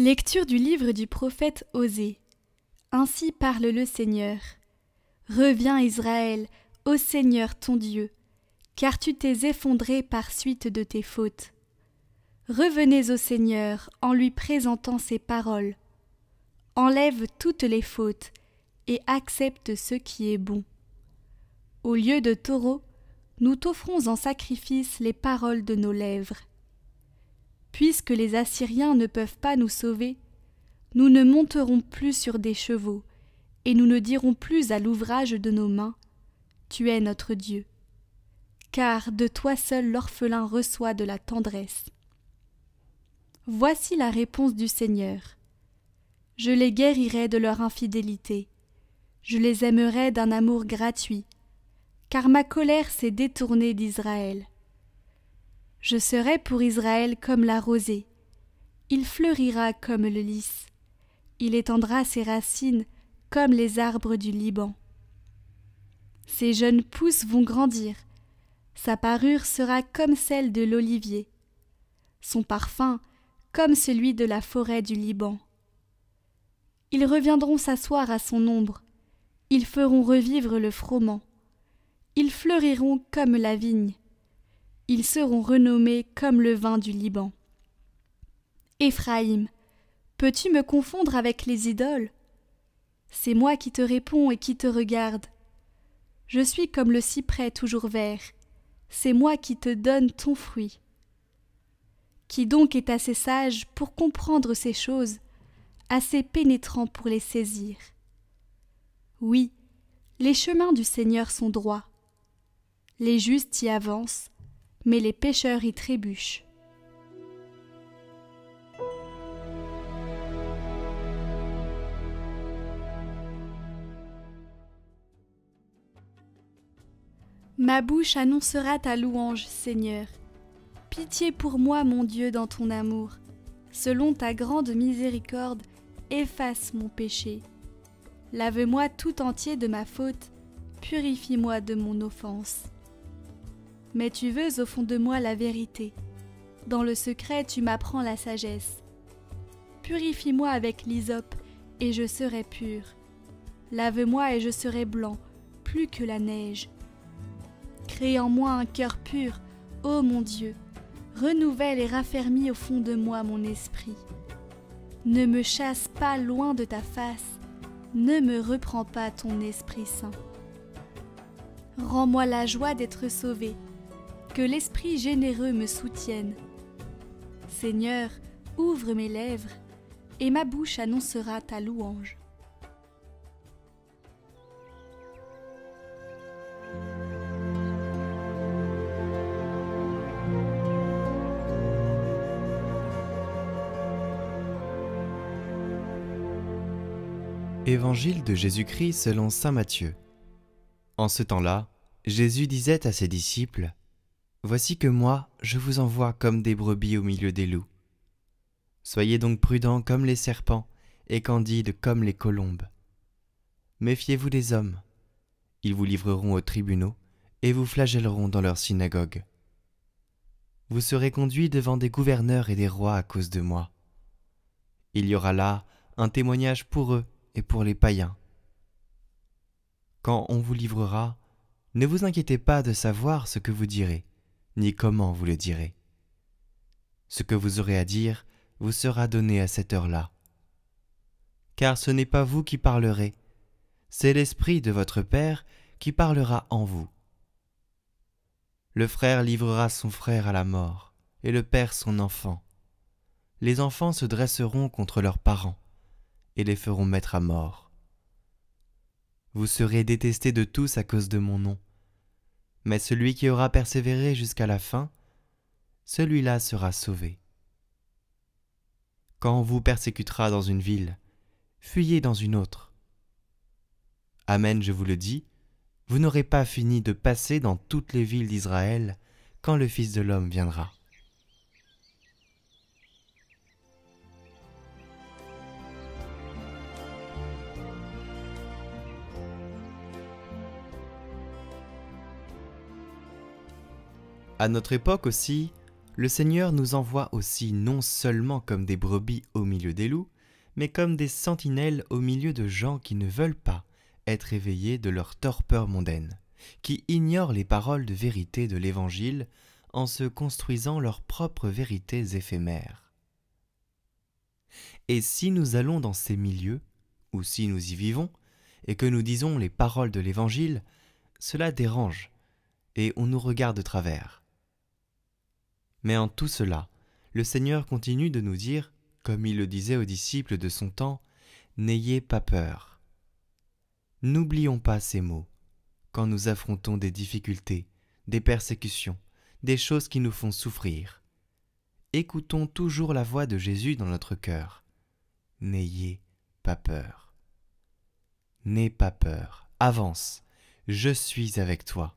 Lecture du livre du prophète Osée. Ainsi parle le Seigneur. Reviens Israël, au Seigneur ton Dieu, car tu t'es effondré par suite de tes fautes. Revenez au Seigneur en lui présentant ses paroles. Enlève toutes les fautes et accepte ce qui est bon. Au lieu de taureaux, nous t'offrons en sacrifice les paroles de nos lèvres. Puisque les Assyriens ne peuvent pas nous sauver, nous ne monterons plus sur des chevaux, et nous ne dirons plus à l'ouvrage de nos mains, « Tu es notre Dieu », car de toi seul l'orphelin reçoit de la tendresse. Voici la réponse du Seigneur. Je les guérirai de leur infidélité, je les aimerai d'un amour gratuit, car ma colère s'est détournée d'Israël. Je serai pour Israël comme la rosée, il fleurira comme le lys, il étendra ses racines comme les arbres du Liban. Ses jeunes pousses vont grandir, sa parure sera comme celle de l'olivier, son parfum comme celui de la forêt du Liban. Ils reviendront s'asseoir à son ombre, ils feront revivre le froment, ils fleuriront comme la vigne, ils seront renommés comme le vin du Liban. Éphraïm, peux-tu me confondre avec les idoles? C'est moi qui te réponds et qui te regarde. Je suis comme le cyprès toujours vert, c'est moi qui te donne ton fruit. Qui donc est assez sage pour comprendre ces choses, assez pénétrant pour les saisir? Oui, les chemins du Seigneur sont droits. Les justes y avancent, mais les pécheurs y trébuchent. Ma bouche annoncera ta louange, Seigneur. Pitié pour moi, mon Dieu, dans ton amour. Selon ta grande miséricorde, efface mon péché. Lave-moi tout entier de ma faute, purifie-moi de mon offense. Mais tu veux au fond de moi la vérité. Dans le secret, tu m'apprends la sagesse. Purifie-moi avec l'hysope, et je serai pur. Lave-moi et je serai blanc, plus que la neige. Crée en moi un cœur pur, ô mon Dieu. Renouvelle et raffermis au fond de moi mon esprit. Ne me chasse pas loin de ta face, ne me reprends pas ton Esprit Saint. Rends-moi la joie d'être sauvé, que l'Esprit généreux me soutienne. Seigneur, ouvre mes lèvres, et ma bouche annoncera ta louange. Évangile de Jésus-Christ selon saint Matthieu. En ce temps-là, Jésus disait à ses disciples : « Voici que moi, je vous envoie comme des brebis au milieu des loups. Soyez donc prudents comme les serpents et candides comme les colombes. Méfiez-vous des hommes. Ils vous livreront aux tribunaux et vous flagelleront dans leurs synagogues. Vous serez conduits devant des gouverneurs et des rois à cause de moi. Il y aura là un témoignage pour eux et pour les païens. Quand on vous livrera, ne vous inquiétez pas de savoir ce que vous direz, ni comment vous le direz. Ce que vous aurez à dire vous sera donné à cette heure-là. Car ce n'est pas vous qui parlerez, c'est l'Esprit de votre Père qui parlera en vous. Le frère livrera son frère à la mort, et le père son enfant. Les enfants se dresseront contre leurs parents, et les feront mettre à mort. Vous serez détestés de tous à cause de mon nom, mais celui qui aura persévéré jusqu'à la fin, celui-là sera sauvé. Quand on vous persécutera dans une ville, fuyez dans une autre. Amen, je vous le dis, vous n'aurez pas fini de passer dans toutes les villes d'Israël quand le Fils de l'homme viendra. À notre époque aussi, Le Seigneur nous envoie aussi non seulement comme des brebis au milieu des loups, mais comme des sentinelles au milieu de gens qui ne veulent pas être éveillés de leur torpeur mondaine, qui ignorent les paroles de vérité de l'Évangile en se construisant leurs propres vérités éphémères. Et si nous allons dans ces milieux, ou si nous y vivons, et que nous disons les paroles de l'Évangile, cela dérange, et on nous regarde de travers. Mais en tout cela, le Seigneur continue de nous dire, comme il le disait aux disciples de son temps, « N'ayez pas peur ». N'oublions pas ces mots quand nous affrontons des difficultés, des persécutions, des choses qui nous font souffrir. Écoutons toujours la voix de Jésus dans notre cœur. N'ayez pas peur. N'aie pas peur, avance, je suis avec toi.